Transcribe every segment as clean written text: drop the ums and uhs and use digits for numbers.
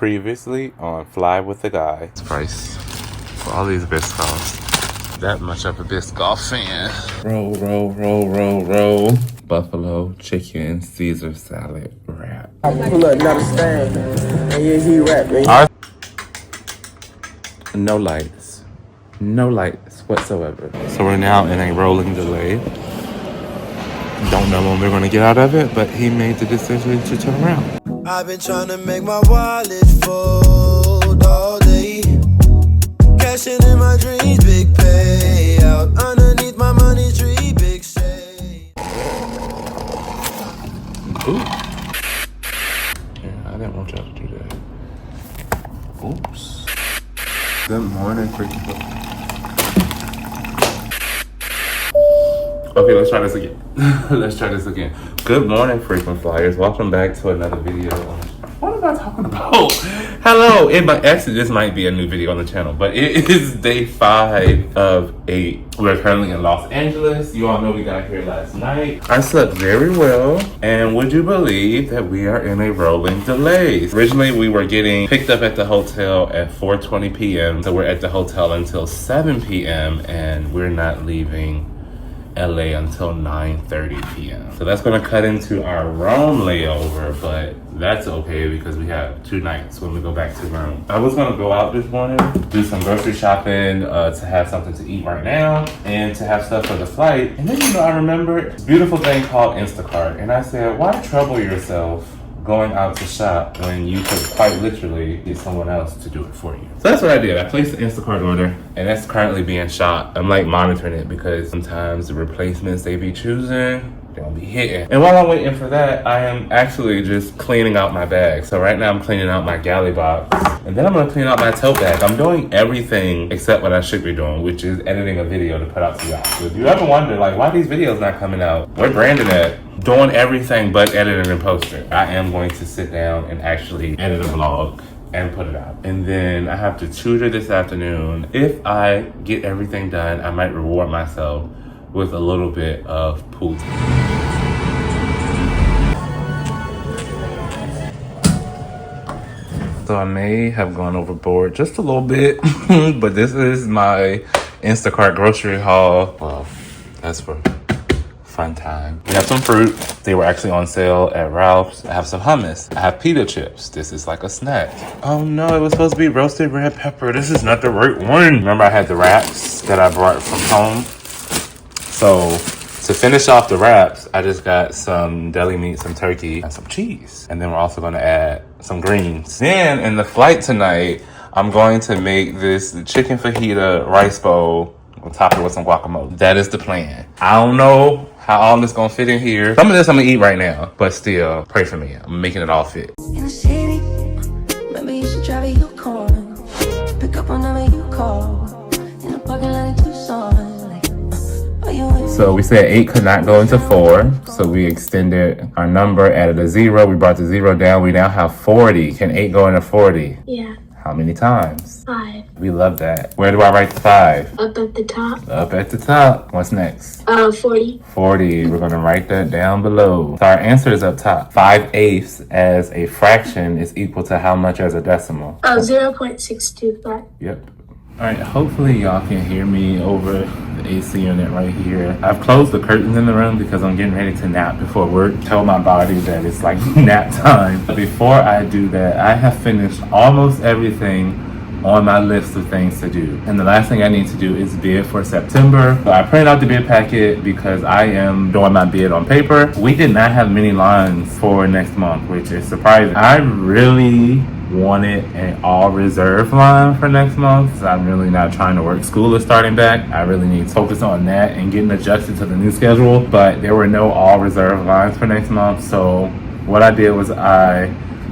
Previously on Fly with the Guy. Price for all these Biscoffs. That much of a Biscoff fan. Roll, roll, roll, roll, roll. Buffalo chicken Caesar salad wrap. Pull up, not a stand. And yeah, he rap, man. No lights. No lights whatsoever. So we're now in a rolling delay. Don't know when we're going to get out of it, but he made the decision to turn around. I've been trying to make my wallet fold all day. Cashing in my dreams, big payout. Underneath my money tree, big shade. Ooh. Yeah, I didn't want y'all to do that. Oops. Good morning, freaking. Okay, let's try this again. Let's try this again. Good morning, frequent flyers. Welcome back to another video. What am I talking about? Hello. Actually, this might be a new video on the channel, but it is day 5 of 8. We're currently in Los Angeles. You all know we got here last night. I slept very well, and would you believe that we are in a rolling delay? Originally, we were getting picked up at the hotel at 4:20 p.m. So we're at the hotel until 7 p.m. and we're not leaving LA until 9:30 p.m. So that's gonna cut into our Rome layover, but that's okay because we have 2 nights when we go back to Rome. I was gonna go out this morning, do some grocery shopping to have something to eat right now and to have stuff for the flight. And then, I remember this beautiful thing called Instacart. And I said, why trouble yourself going out to shop when you could quite literally get someone else to do it for you? So that's what I did. I placed the Instacart order, and that's currently being shot. I'm monitoring it because sometimes the replacements they be choosing, they don't be hitting. And while I'm waiting for that, I am actually just cleaning out my bag. So right now I'm cleaning out my galley box, and then I'm gonna clean out my tote bag. I'm doing everything except what I should be doing, which is editing a video to put out to y'all. So if you ever wonder, why these videos not coming out, where Brandon at? Doing everything but editing and posting. I am going to sit down and actually edit a vlog and put it out. And then I have to tutor this afternoon. If I get everything done, I might reward myself with a little bit of pool time. So I may have gone overboard just a little bit, but this is my Instacart grocery haul. Well, that's for fun time. We have some fruit. They were actually on sale at Ralph's. I have some hummus. I have pita chips. This is like a snack. Oh no, it was supposed to be roasted red pepper. This is not the right one. Remember I had the wraps that I brought from home? So to finish off the wraps, I just got some deli meat, some turkey, and some cheese. And then we're also gonna add some greens. Then in the flight tonight, I'm going to make this chicken fajita rice bowl on top of it with some guacamole. That is the plan. I don't know how all this gonna fit in here. Some of this I'm gonna eat right now, but still, pray for me. I'm making it all fit. In the city, maybe you should drive a Yukon. Pick up whenever you call. In the parking lot in Tucson. So we said 8 could not go into 4, so we extended our number, added a 0. We brought the 0 down. We now have 40. Can 8 go into 40? Yeah. How many times? 5. We love that. Where do I write the 5? Up at the top. Up at the top. What's next? 40. 40. We're gonna write that down below. So our answer is up top. 5/8 as a fraction is equal to how much as a decimal? 0.625. Yep. All right, hopefully y'all can hear me over the AC unit right here. I've closed the curtains in the room because I'm getting ready to nap before work. Tell my body that it's like nap time. But before I do that, I have finished almost everything on my list of things to do. And the last thing I need to do is bid for September. So I printed out the bid packet because I am doing my bid on paper. We did not have many lines for next month, which is surprising. I really wanted an all reserve line for next month. So I'm really not trying to work. School is starting back. I really need to focus on that and getting adjusted to the new schedule. But there were no all reserve lines for next month. So what I did was I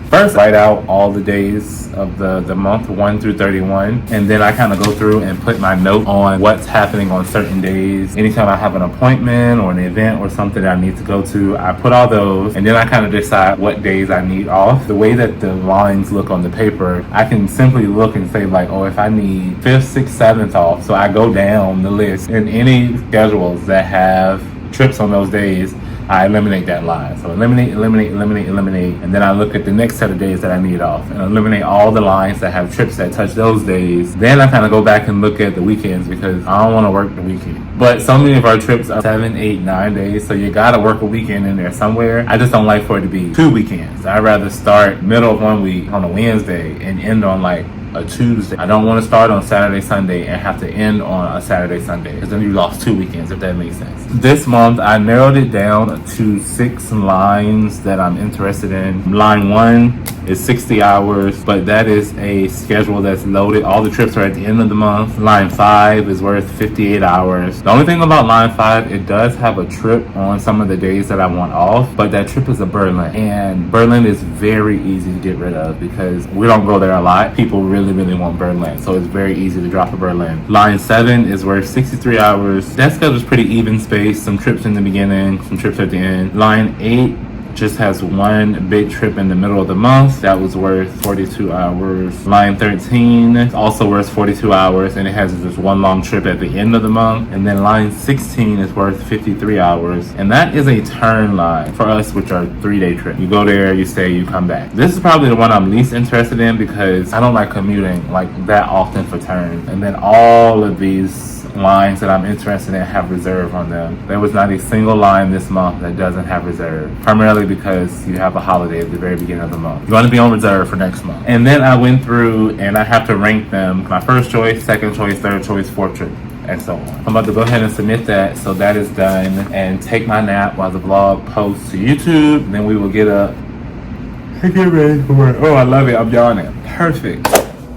first write out all the days of the month 1 through 31, and then I kind of go through and put my note on what's happening on certain days. Anytime I have an appointment or an event or something that I need to go to, I put all those, and then I kind of decide what days I need off. The way that the lines look on the paper, I can simply look and say like, oh, if I need 5th, 6th, 7th off, so I go down the list, and any schedules that have trips on those days, I eliminate that line. So eliminate, and then I look at the next set of days that I need off and eliminate all the lines that have trips that touch those days. Then I kind of go back and look at the weekends because I don't want to work the weekend. But so many of our trips are 7, 8, 9 days, so you gotta work a weekend in there somewhere. I just don't like for it to be 2 weekends. I'd rather start middle of one week on a Wednesday and end on like a Tuesday. I don't want to start on Saturday, Sunday and have to end on a Saturday, Sunday, because then you lost 2 weekends, if that makes sense. This month, I narrowed it down to 6 lines that I'm interested in. Line 1 is 60 hours, but that is a schedule that's loaded. All the trips are at the end of the month. Line 5 is worth 58 hours. The only thing about line 5, it does have a trip on some of the days that I want off, but that trip is a Berlin, and Berlin is very easy to get rid of because we don't go there a lot. People really want Berlin, so it's very easy to drop a Berlin. Line 7 is worth 63 hours. That schedule is pretty even spaced. Some trips in the beginning, some trips at the end. Line 8 just has one big trip in the middle of the month. That was worth 42 hours. Line 13 is also worth 42 hours, and it has just one long trip at the end of the month. And then line 16 is worth 53 hours, and that is a turn line for us, which are 3-day trips. You go there, you stay, you come back. This is probably the one I'm least interested in because I don't like commuting like that often for turns. And then all of these lines that I'm interested in have reserve on them. There was not a single line this month that doesn't have reserve, primarily because you have a holiday at the very beginning of the month. You want to be on reserve for next month. And then I went through and I have to rank them: my first choice, second choice, third choice, fourth choice, and so on. I'm about to go ahead and submit that, so that is done, and take my nap while the vlog posts to YouTube. Then we will get up and get ready for work. Oh, I love it. I'm yawning. Perfect.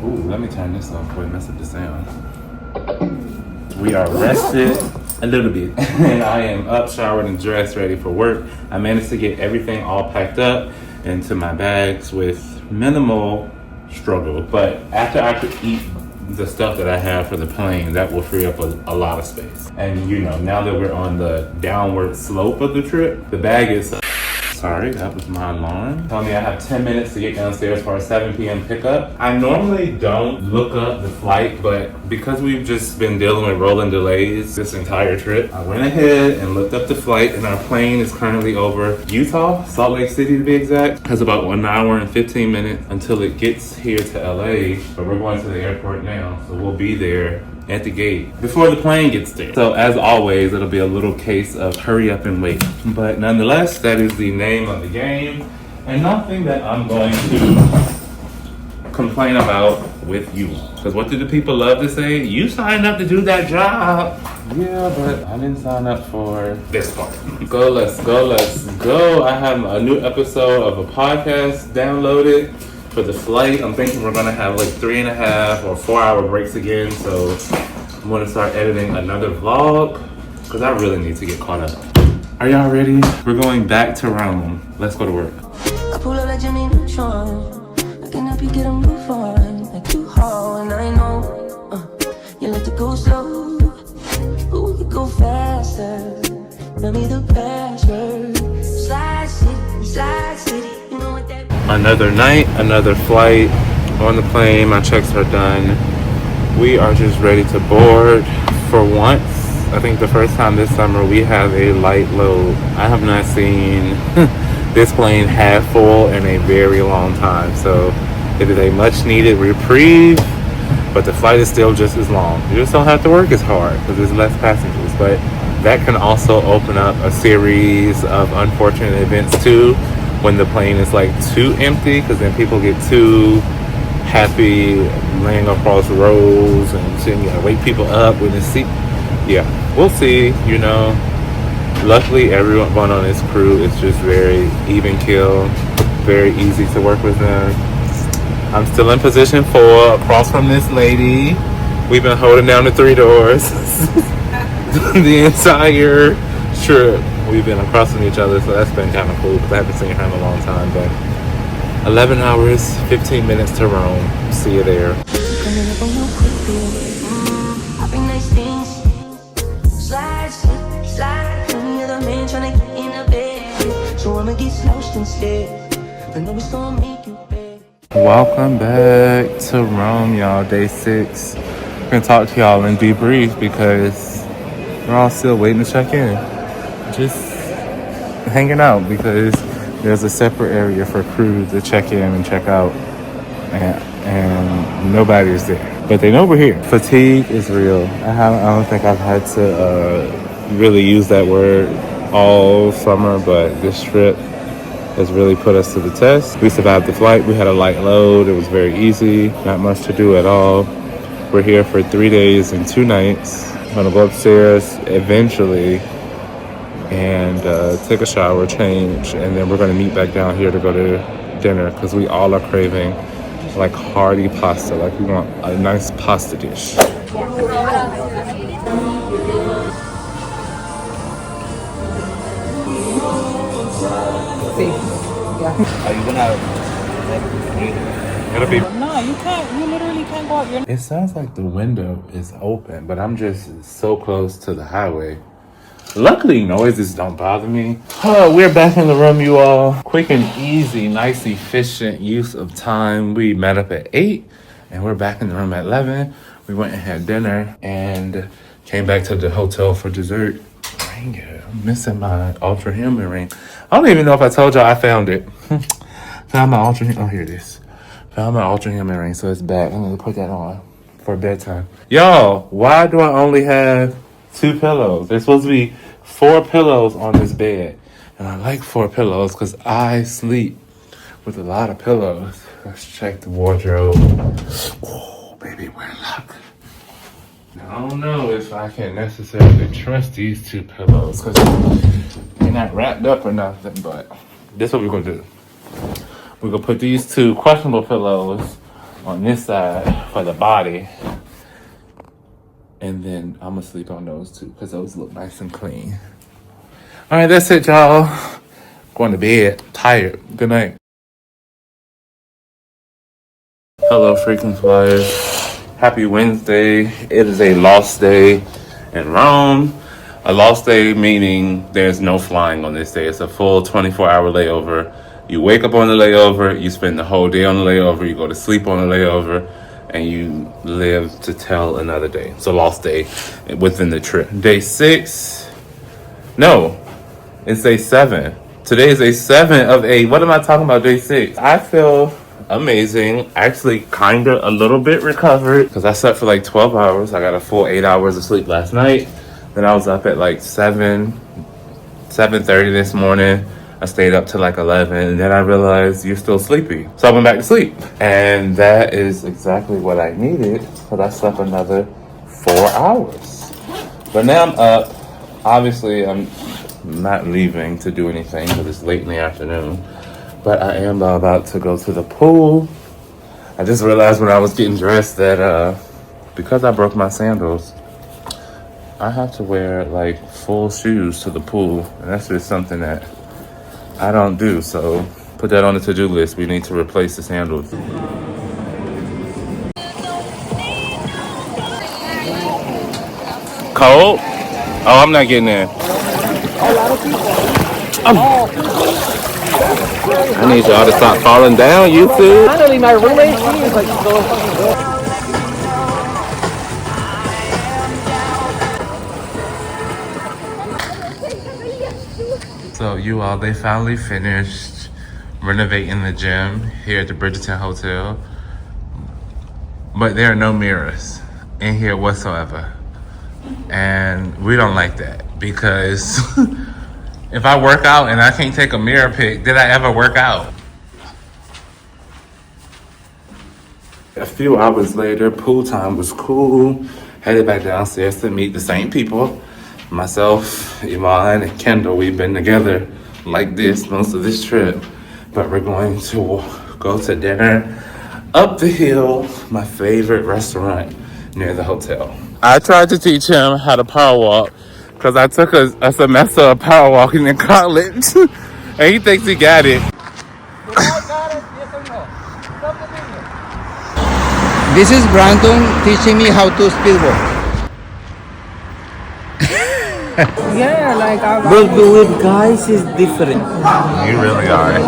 Ooh, let me turn this off before I mess up the sound. We are rested a little bit, and I am up, showered, and dressed, ready for work. I managed to get everything all packed up into my bags with minimal struggle, but after I could eat the stuff that I have for the plane, that will free up a lot of space. And you know, now that we're on the downward slope of the trip, the bag is... Sorry, that was my alarm. Tell me I have 10 minutes to get downstairs for a 7 p.m. pickup. I normally don't look up the flight, but because we've just been dealing with rolling delays this entire trip, I went ahead and looked up the flight, and our plane is currently over Utah, Salt Lake City to be exact. It has about 1 hour and 15 minutes until it gets here to LA, but we're going to the airport now, so we'll be there at the gate before the plane gets there. So as always, it'll be a little case of hurry up and wait. But nonetheless, that is the name of the game, and nothing that I'm going to complain about with you. Because what do the people love to say? You signed up to do that job. Yeah, but I didn't sign up for this part. Let's go. I have a new episode of a podcast downloaded for the flight. I'm thinking we're gonna have like 3.5 or 4 hour breaks again, so I'm gonna start editing another vlog because I really need to get caught up. Are y'all ready? We're going back to Rome. Let's go to work. I pull up like Jimmy Neutron. I cannot be getting move on like too hard, and I know you like to go slow, but we could go faster. Tell me the password. Slide city, you know what that. Another night, another flight on the plane. My checks are done. We are just ready to board. For once, I think the first time this summer, we have a light load. I have not seen this plane half full in a very long time. So it is a much needed reprieve, but the flight is still just as long. You just don't have to work as hard because there's less passengers. But that can also open up a series of unfortunate events too, when the plane is like too empty, because then people get too happy laying across rows and saying, you gotta wake people up with the seat. Yeah, we'll see, you know. Luckily, everyone on this crew is just very even keel, very easy to work with them. I'm still in position 4 across from this lady. We've been holding down the 3 doors the entire trip. We've been across from each other, so that's been kind of cool because I haven't seen her in a long time. But 11 hours, 15 minutes to Rome. See you there. Welcome back to Rome, y'all. Day 6. I'm gonna talk to y'all and debrief because we're all still waiting to check in. Just hanging out because there's a separate area for crew to check in and check out, and nobody is there. But they know we're here. Fatigue is real. I don't think I've had to really use that word all summer, but this trip has really put us to the test. We survived the flight. We had a light load. It was very easy. Not much to do at all. We're here for 3 days and 2 nights. I'm gonna go upstairs eventually and take a shower, change, and then we're gonna meet back down here to go to dinner because we all are craving like hearty pasta. Like we want a nice pasta dish. Are you gonna It'll be. No, you can't. You literally can't go out. It sounds like the window is open, but I'm just so close to the highway. Luckily, noises don't bother me. We're back in the room, you all. Quick and easy, nice, efficient use of time. We met up at 8, and we're back in the room at 11. We went and had dinner, and came back to the hotel for dessert. Dang it, I'm missing my Ultra Human ring. I don't even know if I told y'all I found it. Found my Ultra, oh, here it is. Found my Ultra Human ring, so it's back. I'm gonna put that on for bedtime. Y'all, why do I only have 2 pillows? There's supposed to be 4 pillows on this bed. And I like 4 pillows because I sleep with a lot of pillows. Let's check the wardrobe. Oh, baby, we're in luck. Now, I don't know if I can necessarily trust these 2 pillows because they're not wrapped up or nothing, but this is what we're gonna do. We're gonna put these 2 questionable pillows on this side for the body. And then I'm gonna sleep on those 2 because those look nice and clean. All right, that's it, y'all. Going to bed, tired. Good night. Hello, freaking flyers. Happy Wednesday. It is a lost day in Rome. A lost day meaning there's no flying on this day. It's a full 24-hour layover. You wake up on the layover, you spend the whole day on the layover, you go to sleep on the layover, and you live to tell another day. It's a lost day within the trip. Day 6, no, it's day 7. Today is day 7 of 8. What am I talking about, day 6? I feel amazing. Actually, kinda a little bit recovered because I slept for like 12 hours. I got a full 8 hours of sleep last night. Then I was up at like 7:30 this morning. I stayed up till like 11, and then I realized you're still sleepy. So I went back to sleep. And that is exactly what I needed, because I slept another 4 hours. But now I'm up. Obviously, I'm not leaving to do anything because it's late in the afternoon. But I am about to go to the pool. I just realized when I was getting dressed that because I broke my sandals, I have to wear like full shoes to the pool. And that's just something that I don't do, so put that on the to-do list. We need to replace the sandals. Cold? Oh, I'm not getting in. I need y'all to stop falling down, you two. Finally, my roommate, she is like so fucking good. So you all, they finally finished renovating the gym here at the Bridgerton Hotel. But there are no mirrors in here whatsoever. And we don't like that because if I work out and I can't take a mirror pic, did I ever work out? A few hours later, pool time was cool. Headed back downstairs to meet the same people. Myself, Iman, and Kendall, we've been together like this most of this trip. But we're going to go to dinner up the hill, my favorite restaurant near the hotel. I tried to teach him how to power walk because I took a semester of power walking in college. And he thinks he got it. This is Brandon teaching me how to speedwalk. Yeah, like but with guys is different. You really are.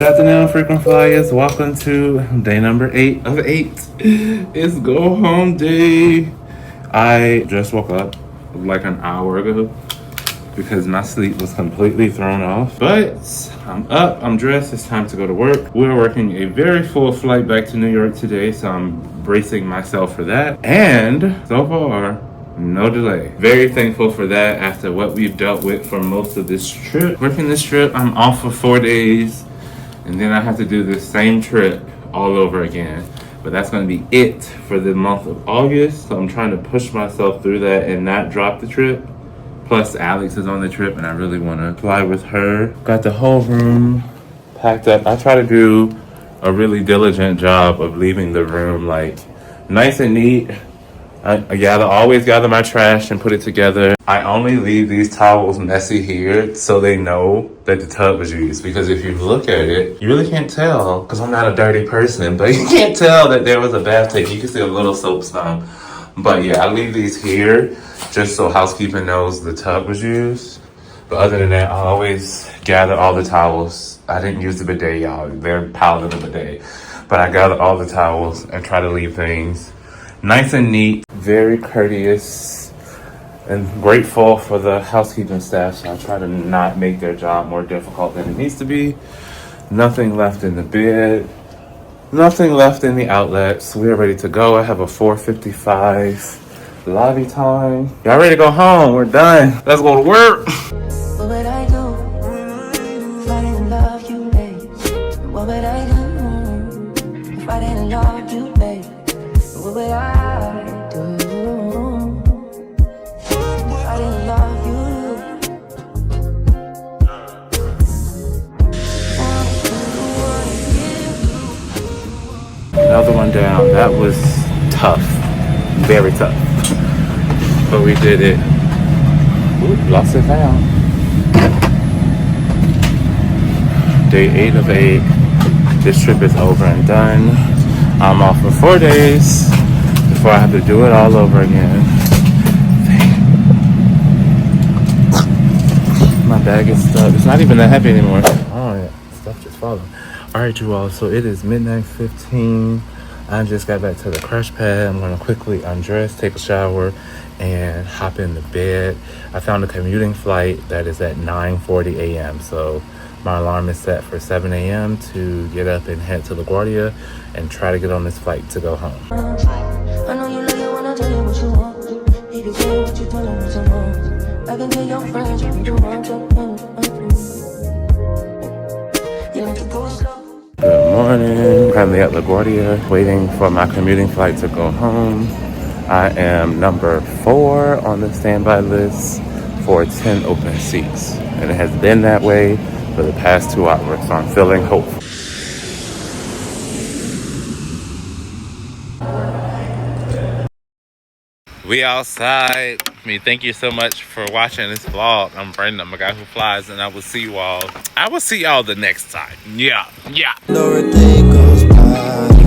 Good afternoon, frequent flyers. Welcome to day number 8 of 8. It's go home day. I just woke up like an hour ago because my sleep was completely thrown off. But I'm up, I'm dressed, it's time to go to work. We're working a very full flight back to New York today, so I'm bracing myself for that. And so far, no delay. Very thankful for that after what we've dealt with for most of this trip. Working this trip, I'm off for 4 days, and then I have to do this same trip all over again. But that's going to be it for the month of August. So I'm trying to push myself through that and not drop the trip. Plus, Alex is on the trip, and I really want to fly with her. Got the whole room packed up. I try to do a really diligent job of leaving the room like nice and neat. I always gather my trash and put it together. I only leave these towels messy here so they know that the tub was used. Because if you look at it, you really can't tell, because I'm not a dirty person, but you can't tell that there was a bath take. You can see a little soap stain. But yeah, I leave these here just so housekeeping knows the tub was used. But other than that, I always gather all the towels. I didn't use the bidet, y'all. They're piled in the bidet. But I gather all the towels and try to leave things nice and neat. Very courteous and grateful for the housekeeping staff. So I try to not make their job more difficult than it needs to be. Nothing left in the bed. Nothing left in the outlets. We're ready to go. I have a 4:55 lobby time. Y'all ready to go home? We're done. Let's go to work. What would I do if I didn't love you, babe? What would I do if I didn't love you, babe? What would I do if I didn't love you? Another one down. That was tough. Very tough. But we did it. Ooh, lost it down. Day 8 of 8. This trip is over and done. I'm off for 4 days before I have to do it all over again. My bag is stuck. It's not even that heavy anymore. Oh yeah, stuff just falling. All right, you all. So it is midnight 15. I just got back to the crash pad. I'm gonna quickly undress, take a shower, and hop in the bed. I found a commuting flight that is at 9:40 a.m. So my alarm is set for 7 a.m. to get up and head to LaGuardia and try to get on this flight to go home. I know you like it when I tell you what you want. If you care what you tell them what you want. I can tell your friends what you want. You like to go slow. Good morning. Currently at LaGuardia, waiting for my commuting flight to go home. I am number 4 on the standby list for 10 open seats. And it has been that way for the past 2 hours, so I'm feeling hopeful. We outside. Thank you so much for watching this vlog. I'm Brandon, I'm a guy who flies, and I will see you all the next time. Yeah. Though a day goes by.